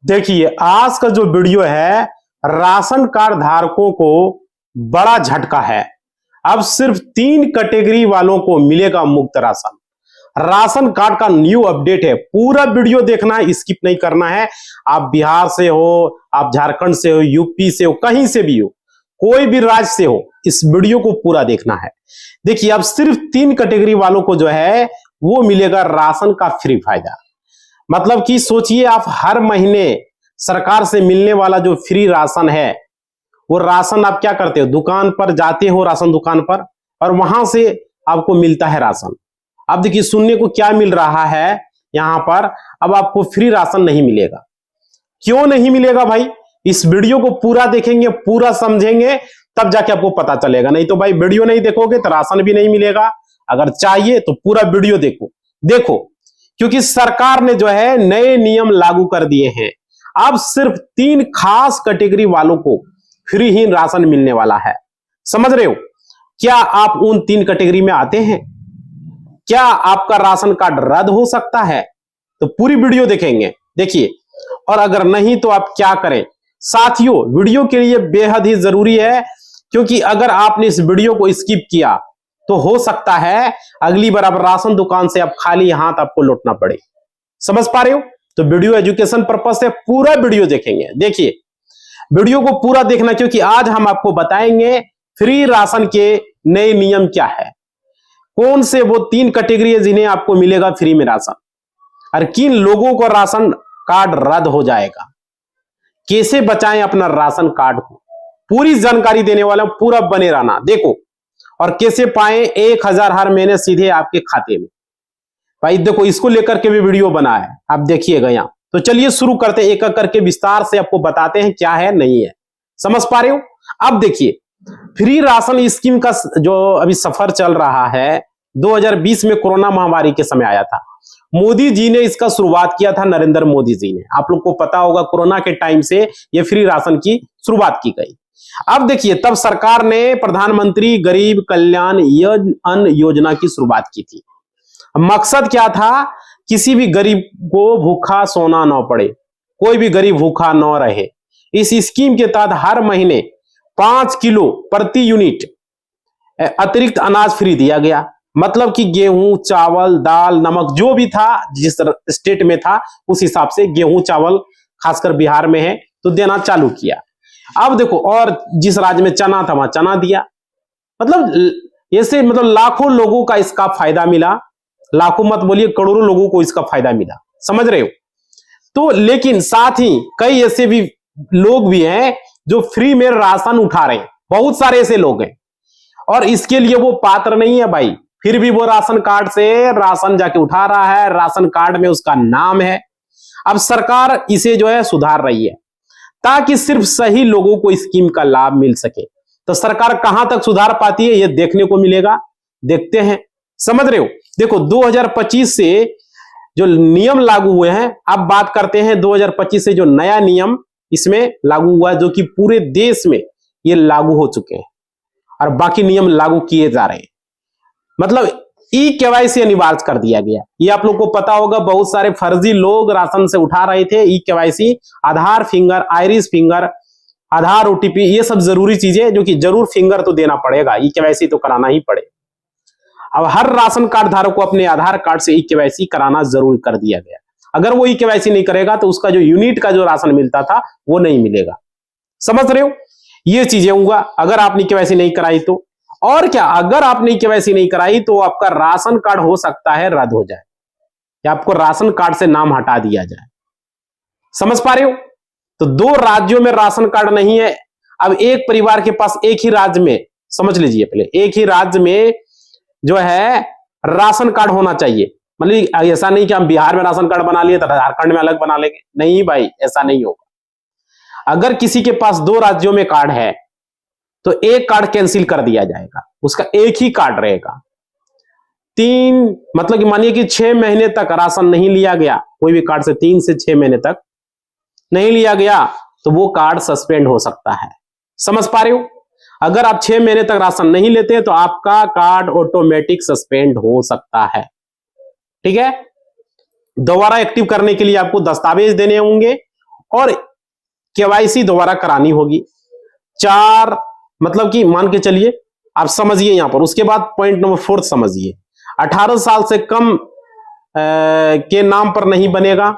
देखिए, आज का जो वीडियो है राशन कार्ड धारकों को बड़ा झटका है। अब सिर्फ 3 कैटेगरी वालों को मिलेगा मुफ्त राशन। राशन कार्ड का न्यू अपडेट है। पूरा वीडियो देखना है, स्किप नहीं करना है। आप बिहार से हो, आप झारखंड से हो, यूपी से हो, कहीं से भी हो, कोई भी राज्य से हो, इस वीडियो को पूरा देखना है। देखिए, अब सिर्फ 3 कैटेगरी वालों को जो है वो मिलेगा राशन का फ्री फायदा। मतलब कि सोचिए, आप हर महीने सरकार से मिलने वाला जो फ्री राशन है, वो राशन आप क्या करते हो, दुकान पर जाते हो, राशन दुकान पर, और वहां से आपको मिलता है राशन। अब देखिए, सुनने को क्या मिल रहा है यहां पर, अब आपको फ्री राशन नहीं मिलेगा। क्यों नहीं मिलेगा भाई? इस वीडियो को पूरा देखेंगे, पूरा समझेंगे, तब जाके आपको पता चलेगा। नहीं तो भाई वीडियो नहीं देखोगे तो राशन भी नहीं मिलेगा। अगर चाहिए तो पूरा वीडियो देखो, क्योंकि सरकार ने जो है नए नियम लागू कर दिए हैं। अब सिर्फ 3 खास कैटेगरी वालों को फ्री ही राशन मिलने वाला है। समझ रहे हो? क्या आप उन 3 कैटेगरी में आते हैं? क्या आपका राशन कार्ड रद्द हो सकता है? तो पूरी वीडियो देखेंगे। देखिए, और अगर नहीं तो आप क्या करें? साथियों, वीडियो के लिए बेहद ही जरूरी है, क्योंकि अगर आपने इस वीडियो को स्किप किया तो हो सकता है अगली बार आप राशन दुकान से आप खाली हाथ आपको लौटना पड़े। समझ पा रहे हो? तो वीडियो एजुकेशन पर्पज से पूरा वीडियो देखेंगे। देखिए, वीडियो को पूरा देखना, क्योंकि आज हम आपको बताएंगे फ्री राशन के नए नियम क्या है, कौन से वो 3 कैटेगरी है जिन्हें आपको मिलेगा फ्री में राशन, और किन लोगों को राशन कार्ड रद्द हो जाएगा, कैसे बचाएं अपना राशन कार्ड को। पूरी जानकारी देने वाला, पूरा बने रहना। देखो, और कैसे पाएं 1000 हर महीने सीधे आपके खाते में। भाई देखो, इसको लेकर के भी वीडियो बना है, आप देखिएगा यहाँ। तो चलिए शुरू करते हैं, एक एक करके विस्तार से आपको बताते हैं क्या है नहीं है। समझ पा रहे हो? अब देखिए, फ्री राशन स्कीम का जो अभी सफर चल रहा है, 2020 में कोरोना महामारी के समय आया था। मोदी जी ने इसका शुरुआत किया था, नरेंद्र मोदी जी ने। आप लोग को पता होगा, कोरोना के टाइम से ये फ्री राशन की शुरुआत की गई। अब देखिए, तब सरकार ने प्रधानमंत्री गरीब कल्याण अन्न योजना की शुरुआत की थी। मकसद क्या था? किसी भी गरीब को भूखा सोना न पड़े, कोई भी गरीब भूखा न रहे। इस स्कीम के तहत हर महीने 5 किलो प्रति यूनिट अतिरिक्त अनाज फ्री दिया गया। मतलब कि गेहूं, चावल, दाल, नमक जो भी था, जिस स्टेट में था उस हिसाब से गेहूं, चावल, खासकर बिहार में है तो देना चालू किया। अब देखो, और जिस राज्य में चना था वहां चना दिया। मतलब ऐसे लाखों लोगों का इसका फायदा मिला। लाखों मत बोलिए, करोड़ों लोगों को इसका फायदा मिला। समझ रहे हो? तो लेकिन साथ ही कई ऐसे भी लोग भी हैं जो फ्री में राशन उठा रहे हैं। बहुत सारे ऐसे लोग हैं, और इसके लिए वो पात्र नहीं है भाई, फिर भी वो राशन कार्ड से राशन जाके उठा रहा है, राशन कार्ड में उसका नाम है। अब सरकार इसे जो है सुधार रही है, ताकि सिर्फ सही लोगों को स्कीम का लाभ मिल सके। तो सरकार कहां तक सुधार पाती है, ये देखने को मिलेगा। देखते हैं। समझ रहे हो? देखो, 2025 से जो नियम लागू हुए हैं, अब बात करते हैं 2025 से जो नया नियम इसमें लागू हुआ है, जो कि पूरे देश में ये लागू हो चुके हैं, और बाकी नियम लागू किए जा रहे हैं। मतलब ई-केवाईसी अनिवार्य कर दिया गया। ये आप लोग को पता होगा, बहुत सारे फर्जी लोग राशन से उठा रहे थे। ई-केवाईसी, आधार फिंगर, आइरिस फिंगर, आधार ओटीपी, ये सब जरूरी चीजें, जो कि जरूर फिंगर तो देना पड़ेगा, ई-केवाईसी तो कराना ही पड़ेगा। अब हर राशन कार्ड धारक को अपने आधार कार्ड से ई-केवाईसी कराना जरूर कर दिया गया। अगर वो ई-केवाईसी नहीं करेगा तो उसका जो यूनिट का जो राशन मिलता था वो नहीं मिलेगा। समझ रहे हो? ये चीजें होगा अगर आपने ई-केवाईसी नहीं कराई तो। और क्या, अगर आपने ई-केवाईसी नहीं कराई तो आपका राशन कार्ड हो सकता है रद्द हो जाए, या आपको राशन कार्ड से नाम हटा दिया जाए। समझ पा रहे हो? तो 2 राज्यों में राशन कार्ड नहीं है। अब एक परिवार के पास एक ही राज्य में, समझ लीजिए, पहले एक ही राज्य में जो है राशन कार्ड होना चाहिए। मतलब ऐसा नहीं कि हम बिहार में राशन कार्ड बना लिए तो झारखंड में अलग बना लेंगे। नहीं भाई, ऐसा नहीं होगा। अगर किसी के पास 2 राज्यों में कार्ड है तो एक कार्ड कैंसिल कर दिया जाएगा, उसका एक ही कार्ड रहेगा। 3 मतलब कि मानिए कि 6 महीने तक राशन नहीं लिया गया, कोई भी कार्ड से 3 से 6 महीने तक नहीं लिया गया तो वो कार्ड सस्पेंड हो सकता है। समझ पा रहे हो? अगर आप 6 महीने तक राशन नहीं लेते तो आपका कार्ड ऑटोमेटिक सस्पेंड हो सकता है। ठीक है? दोबारा एक्टिव करने के लिए आपको दस्तावेज देने होंगे, और केवाईसी दोबारा करानी होगी। 4 मतलब कि मान के चलिए, आप समझिए यहां पर। उसके बाद पॉइंट नंबर 4 समझिए, 18 साल से कम के नाम पर नहीं बनेगा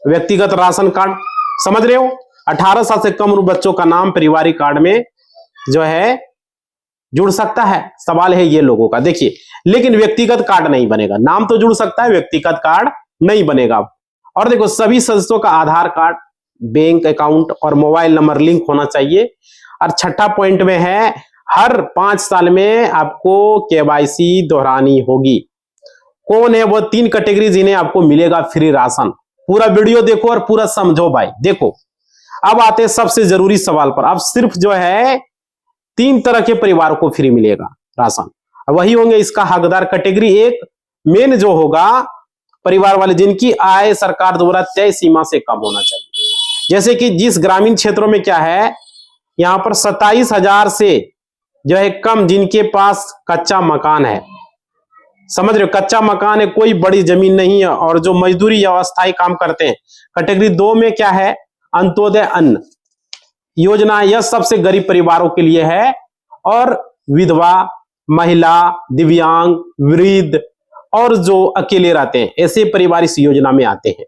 व्यक्तिगत राशन कार्ड। समझ रहे हो, 18 साल से कम उम्र बच्चों का नाम पारिवारिक कार्ड में जो है जुड़ सकता है। सवाल है ये लोगों का, देखिए, लेकिन व्यक्तिगत कार्ड नहीं बनेगा। नाम तो जुड़ सकता है, व्यक्तिगत कार्ड नहीं बनेगा। और देखो, सभी सदस्यों का आधार कार्ड, बैंक अकाउंट और मोबाइल नंबर लिंक होना चाहिए। और छठा पॉइंट में है, हर 5 साल में आपको केवाईसी दोहरानी होगी। कौन है वो 3 कैटेगरी जिन्हें आपको मिलेगा फ्री राशन? पूरा वीडियो देखो और पूरा समझो भाई। देखो, अब आते हैं सबसे जरूरी सवाल पर। अब सिर्फ जो है 3 तरह के परिवारों को फ्री मिलेगा राशन, वही होंगे इसका हकदार। कैटेगरी 1 मेन जो होगा, परिवार वाले जिनकी आय सरकार द्वारा तय सीमा से कम होना चाहिए। जैसे कि जिस ग्रामीण क्षेत्रों में क्या है, यहां पर 27,000 से जो है कम जिनके पास कच्चा मकान है। समझ रहे हो, कच्चा मकान है, कोई बड़ी जमीन नहीं है, और जो मजदूरी या अस्थायी काम करते हैं। कैटेगरी 2 में क्या है, अंत्योदय अन्न योजना, यह सबसे गरीब परिवारों के लिए है, और विधवा, महिला, दिव्यांग, वृद्ध और जो अकेले रहते हैं, ऐसे परिवार इस योजना में आते हैं।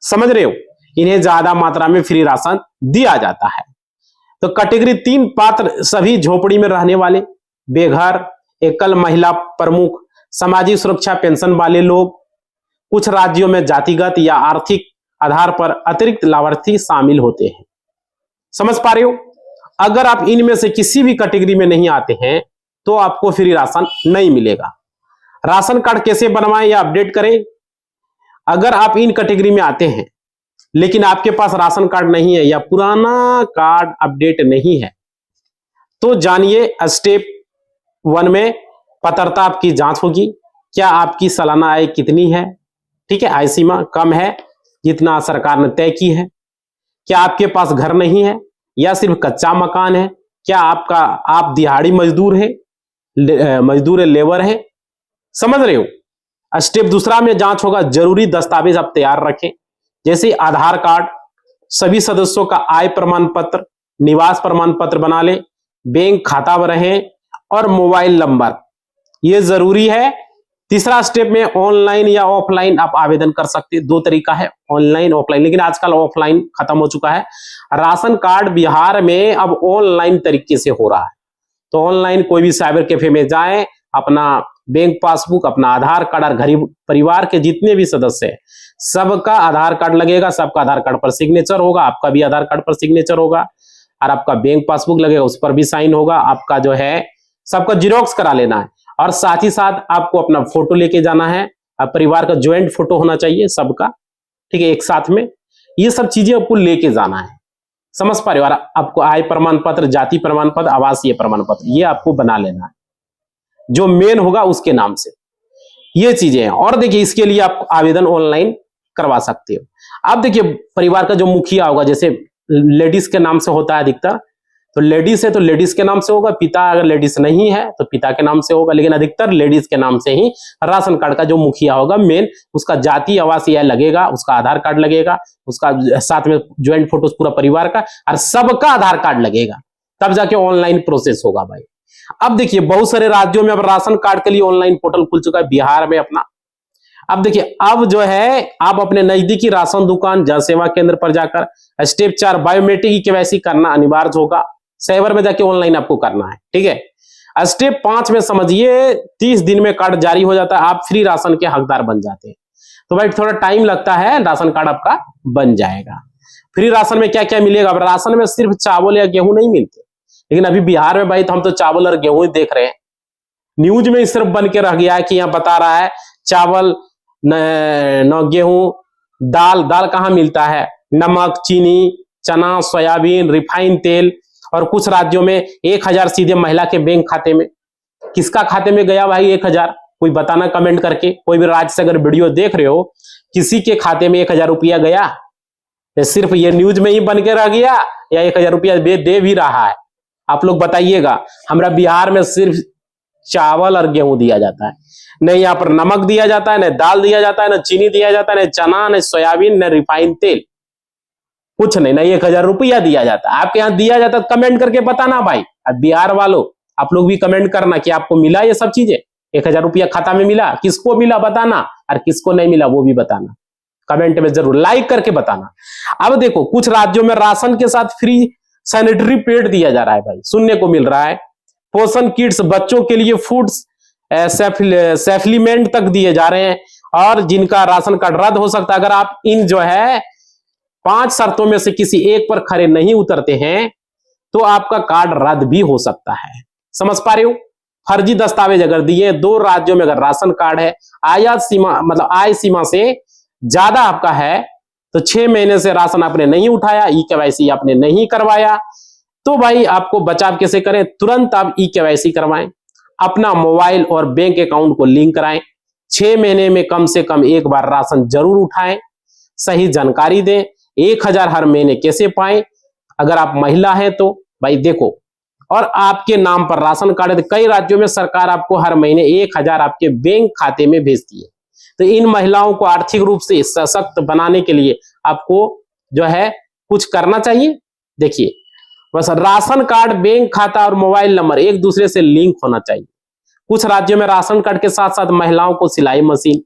समझ रहे हो, इन्हें ज्यादा मात्रा में फ्री राशन दिया जाता है। तो कैटेगरी 3 पात्र सभी झोपड़ी में रहने वाले, बेघर, एकल महिला प्रमुख, सामाजिक सुरक्षा पेंशन वाले लोग। कुछ राज्यों में जातिगत या आर्थिक आधार पर अतिरिक्त लाभार्थी शामिल होते हैं। समझ पा रहे हो, अगर आप इनमें से किसी भी कैटेगरी में नहीं आते हैं तो आपको फ्री राशन नहीं मिलेगा। राशन कार्ड कैसे बनवाएं या अपडेट करें? अगर आप इन कैटेगरी में आते हैं लेकिन आपके पास राशन कार्ड नहीं है या पुराना कार्ड अपडेट नहीं है, तो जानिए, स्टेप 1 में पात्रता आपकी जांच होगी। क्या आपकी सालाना आय कितनी है? ठीक है, आय सीमा कम है जितना सरकार ने तय की है। क्या आपके पास घर नहीं है या सिर्फ कच्चा मकान है? क्या आप दिहाड़ी मजदूर है, लेबर है? समझ रहे हो। स्टेप 2 में जांच होगा, जरूरी दस्तावेज आप तैयार रखें, जैसे आधार कार्ड, सभी सदस्यों का आय प्रमाण पत्र, निवास प्रमाण पत्र बना ले, बैंक खाता रहे और मोबाइल नंबर, ये जरूरी है। तीसरा स्टेप में ऑनलाइन या ऑफलाइन आप आवेदन कर सकते हैं। 2 तरीका है, ऑनलाइन ऑफलाइन, लेकिन आजकल ऑफलाइन खत्म हो चुका है। राशन कार्ड बिहार में अब ऑनलाइन तरीके से हो रहा है। तो ऑनलाइन कोई भी साइबर कैफे में जाएं, अपना बैंक पासबुक, अपना आधार कार्ड, और गरीब परिवार के जितने भी सदस्य हैं सबका आधार कार्ड लगेगा, सबका आधार कार्ड पर सिग्नेचर होगा, आपका भी आधार कार्ड पर सिग्नेचर होगा, और आपका बैंक पासबुक लगेगा, उस पर भी साइन होगा। आपका जो है सबका जीरोक्स करा लेना है, और साथ ही साथ आपको अपना फोटो लेके जाना है। अब परिवार का ज्वाइंट फोटो होना चाहिए सबका, ठीक है, एक साथ में। ये सब चीजें आपको लेके जाना है। समझ पा रहे हो। और आपको आय प्रमाण पत्र, जाति प्रमाण पत्र, आवासीय प्रमाण पत्र, ये आपको बना लेना है, जो मेन होगा उसके नाम से। ये चीजें हैं। और देखिए, इसके लिए आप आवेदन ऑनलाइन करवा सकते हो। अब देखिए, परिवार का जो मुखिया होगा, जैसे लेडीज के नाम से होता है अधिकतर, तो लेडीज है तो लेडीज के नाम से होगा, पिता अगर लेडीज नहीं है तो पिता के नाम से होगा, लेकिन अधिकतर लेडीज के नाम से ही राशन कार्ड का जो मुखिया होगा मेन, उसका जाति आवासीय लगेगा, उसका आधार कार्ड लगेगा, उसका साथ में ज्वाइंट फोटो पूरा परिवार का, और सबका आधार कार्ड लगेगा, तब जाके ऑनलाइन प्रोसेस होगा भाई। अब देखिए, बहुत सारे राज्यों में अब राशन कार्ड के लिए ऑनलाइन पोर्टल खुल चुका है, बिहार में अपना। अब देखिए, अब जो है आप अपने नजदीकी राशन दुकान, जन सेवा केंद्र पर जाकर स्टेप 4 बायोमेट्रिक की केवाईसी करना अनिवार्य होगा। साइबर में जाके ऑनलाइन आपको करना है, ठीक है। स्टेप 5 में समझिए, 30 दिन में कार्ड जारी हो जाता है, आप फ्री राशन के हकदार बन जाते हैं। तो भाई थोड़ा टाइम लगता है, राशन कार्ड आपका बन जाएगा। फ्री राशन में क्या क्या मिलेगा? अब राशन में सिर्फ चावल या गेहूं नहीं मिलते, लेकिन अभी बिहार में भाई तो हम तो चावल और गेहूं ही देख रहे हैं। न्यूज में सिर्फ बन के रह गया है कि यहाँ बता रहा है चावल न गेहूं, दाल कहाँ मिलता है? नमक, चीनी, चना, सोयाबीन, रिफाइन तेल। और कुछ राज्यों में 1,000 सीधे महिला के बैंक खाते में। किसका खाते में गया भाई 1,000? कोई बताना कमेंट करके। कोई भी राज्य से अगर वीडियो देख रहे हो, किसी के खाते में 1,000 रुपया गया? या सिर्फ ये न्यूज में ही बन के रह गया, या 1,000 रुपया दे भी रहा है? आप लोग बताइएगा। हमारा बिहार में सिर्फ चावल और गेहूं दिया जाता है, नहीं यहाँ पर नमक दिया जाता है, न दाल दिया जाता है, न चीनी दिया जाता है, न चना, न सोयाबीन, न रिफाइन तेल। कुछ नहीं ना, 1000 रुपया दिया जाता है। आपके यहाँ दिया जाता है कमेंट करके बताना भाई। अब बिहार वालों आप लोग भी कमेंट करना कि आपको मिला ये सब चीजें, 1000 रुपया खाता में मिला, किसको मिला बताना, और किसको नहीं मिला वो भी बताना, कमेंट में जरूर लाइक करके बताना। अब देखो कुछ राज्यों में राशन के साथ फ्री सैनिटरी पैड दिया जा रहा है भाई, सुनने को मिल रहा है। पोषण किट्स, बच्चों के लिए फूड सप्लीमेंट तक दिए जा रहे हैं। और जिनका राशन कार्ड रद्द हो सकता है अगर आप इन जो है 5 शर्तों में से किसी एक पर खरे नहीं उतरते हैं तो आपका कार्ड रद्द भी हो सकता है। समझ पा रहे हो? फर्जी दस्तावेज अगर दिए, 2 राज्यों में अगर राशन कार्ड है, आयात सीमा मतलब आय सीमा से ज्यादा आपका है, तो 6 महीने से राशन आपने नहीं उठाया, ई केवाईसी आपने नहीं करवाया, तो भाई आपको बचाव कैसे करें? तुरंत आप ई केवाईसी करवाएं, अपना मोबाइल और बैंक अकाउंट को लिंक कराएं, 6 महीने में कम से कम एक बार राशन जरूर उठाएं, सही जानकारी दें। 1000 हर महीने कैसे पाएं? अगर आप महिला हैं तो भाई देखो, और आपके नाम पर राशन कार्ड है, कई राज्यों में सरकार आपको हर महीने 1000 आपके बैंक खाते में भेजती है। तो इन महिलाओं को आर्थिक रूप से सशक्त बनाने के लिए आपको जो है कुछ करना चाहिए। देखिए बस राशन कार्ड, बैंक खाता और मोबाइल नंबर एक दूसरे से लिंक होना चाहिए। कुछ राज्यों में राशन कार्ड के साथ साथ महिलाओं को सिलाई machine,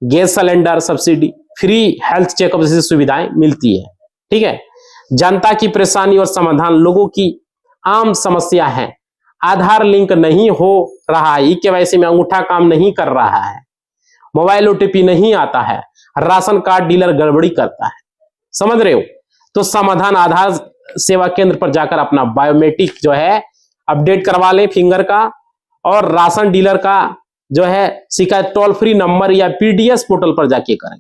gas cylinder subsidy, free health checkup जैसी सुविधाएं मिलती है। ठीक है, जनता की परेशानी और समाधान, लोगों की आम समस्या है, आधार लिंक नहीं हो रहा है, ई केवाईसी में अंगूठा काम नहीं कर रहा है, मोबाइल ओटीपी नहीं आता है, राशन कार्ड डीलर गड़बड़ी करता है, समझ रहे हो? तो समाधान आधार सेवा केंद्र पर जाकर अपना बायोमेट्रिक जो है अपडेट करवा लें फिंगर का, और राशन डीलर का जो है शिकायत टोल फ्री नंबर या पीडीएस पोर्टल पर जाके करें।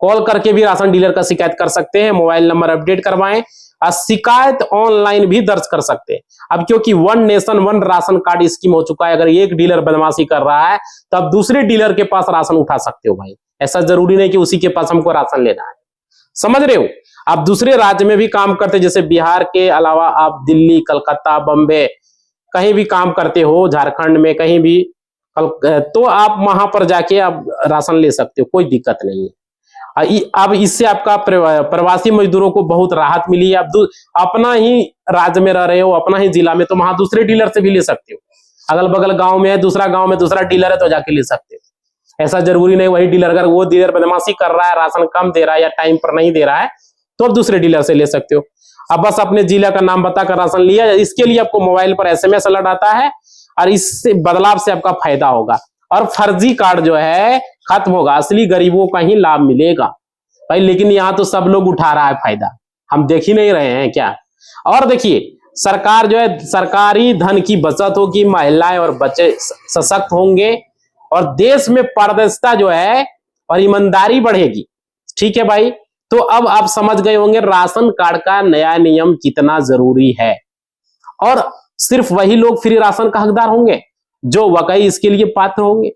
कॉल करके भी राशन डीलर का शिकायत कर सकते हैं, मोबाइल नंबर अपडेट करवाएं, और शिकायत ऑनलाइन भी दर्ज कर सकते हैं। अब क्योंकि 1 नेशन 1 राशन कार्ड स्कीम हो चुका है, अगर एक डीलर बदमाशी कर रहा है तो आप दूसरे डीलर के पास राशन उठा सकते हो भाई। ऐसा जरूरी नहीं कि उसी के पास हमको राशन लेना है, समझ रहे हो? आप दूसरे राज्य में भी काम करते, जैसे बिहार के अलावा आप दिल्ली, कलकत्ता, बम्बे कहीं भी काम करते हो, झारखंड में कहीं भी, तो आप वहां पर जाके आप राशन ले सकते हो, कोई दिक्कत नहीं है। अब इससे आपका प्रवासी मजदूरों को बहुत राहत मिली है। आप अपना ही राज्य में रह रहे हो, अपना ही जिला में, तो वहां दूसरे डीलर से भी ले सकते हो। अगल बगल गांव में है, दूसरा गांव में दूसरा डीलर है, तो जाके ले सकते हो। ऐसा जरूरी नहीं वही डीलर, अगर वो डीलर बदमाशी कर रहा है, राशन कम दे रहा है या टाइम पर नहीं दे रहा है, तो आप दूसरे डीलर से ले सकते हो। अब बस अपने जिला का नाम बताकर राशन लिया, इसके लिए आपको मोबाइल पर SMS अलर्ट आता है, और इससे बदलाव से आपका फायदा होगा, और फर्जी कार्ड जो है खत्म होगा, असली गरीबों का ही लाभ मिलेगा भाई। लेकिन यहाँ तो सब लोग उठा रहा है फायदा, हम देख ही नहीं रहे हैं क्या? और देखिए सरकार जो है, सरकारी धन की बचत होगी, महिलाएं और बच्चे सशक्त होंगे, और देश में पारदर्शिता जो है और ईमानदारी बढ़ेगी। ठीक है भाई, तो अब आप समझ गए होंगे राशन कार्ड का नया नियम कितना जरूरी है, और सिर्फ वही लोग फ्री राशन का हकदार होंगे जो वाकई इसके लिए पात्र होंगे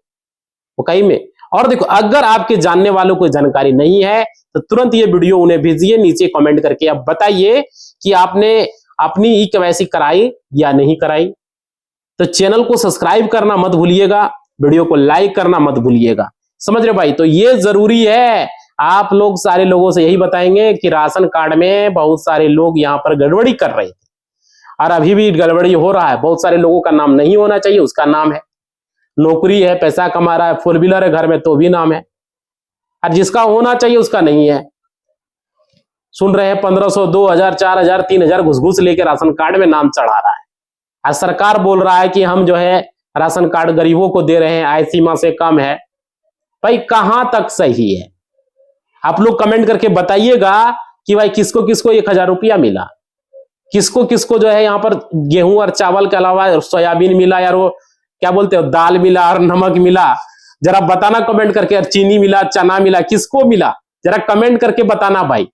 वाकई में। और देखो अगर आपके जानने वालों को जानकारी नहीं है तो तुरंत ये वीडियो उन्हें भेजिए, नीचे कमेंट करके आप बताइए कि आपने अपनी ई केवाईसी कराई या नहीं कराई। तो चैनल को सब्सक्राइब करना मत भूलिएगा, वीडियो को लाइक करना मत भूलिएगा, समझ रहे भाई? तो ये जरूरी है। आप लोग सारे लोगों से यही बताएंगे कि राशन कार्ड में बहुत सारे लोग यहाँ पर गड़बड़ी कर रहे थे, और अभी भी गड़बड़ी हो रहा है। बहुत सारे लोगों का नाम नहीं होना चाहिए, उसका नाम है, नौकरी है, पैसा कमा रहा है, 4 व्हीलर है घर में, तो भी नाम है, और जिसका होना चाहिए उसका नहीं है। सुन रहे हैं 1500, 2000, 4000, 3000 घुस लेके राशन कार्ड में नाम चढ़ा रहा है। आज सरकार बोल रहा है कि हम जो है राशन कार्ड गरीबों को दे रहे हैं, आय सीमा से कम है। भाई कहां तक सही है? आप लोग कमेंट करके बताइएगा कि भाई किसको किसको 1000 रुपया मिला, किसको किसको जो है यहाँ पर गेहूं और चावल के अलावा सोयाबीन मिला, यार वो क्या बोलते हो, दाल मिला और नमक मिला, जरा बताना कमेंट करके। यार चीनी मिला, चना मिला, किसको मिला जरा कमेंट करके बताना भाई।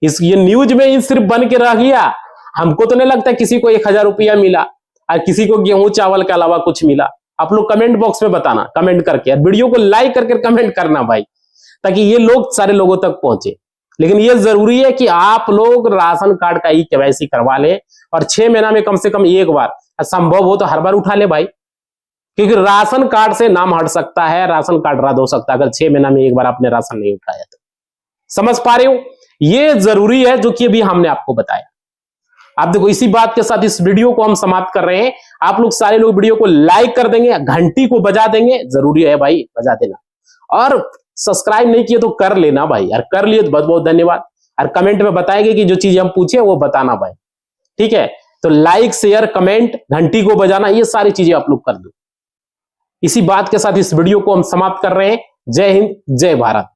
ये न्यूज में ही सिर्फ बन के रह गया, हमको तो नहीं लगता किसी को 1000 रुपया मिला और किसी को गेहूं चावल के अलावा कुछ मिला। आप लोग कमेंट बॉक्स में बताना, कमेंट करके, वीडियो को लाइक करके कमेंट करना भाई, ताकि ये लोग सारे लोगों तक पहुंचे। लेकिन ये जरूरी है कि आप लोग राशन कार्ड का ई केवाईसी करवा ले, और 6 महीना में कम से कम एक बार, संभव हो तो हर बार उठा ले भाई, क्योंकि राशन कार्ड से नाम हट सकता है, राशन कार्ड रद्द हो सकता है अगर 6 महीना में एक बार आपने राशन नहीं उठाया तो। समझ पा रहे हो? ये जरूरी है जो कि अभी हमने आपको बताया। आप देखो, इसी बात के साथ इस वीडियो को हम समाप्त कर रहे हैं। आप लोग सारे लोग वीडियो को लाइक कर देंगे, घंटी को बजा देंगे, जरूरी है भाई, बजा देना। और सब्सक्राइब नहीं किए तो कर लेना भाई, और कर लिए तो बहुत बहुत धन्यवाद। और कमेंट में बताएंगे कि जो चीजें हम पूछे वो बताना भाई, ठीक है। तो लाइक, शेयर, कमेंट, घंटी को बजाना, ये सारी चीजें आप लोग कर दो। इसी बात के साथ इस वीडियो को हम समाप्त कर रहे हैं। जय हिंद, जय भारत।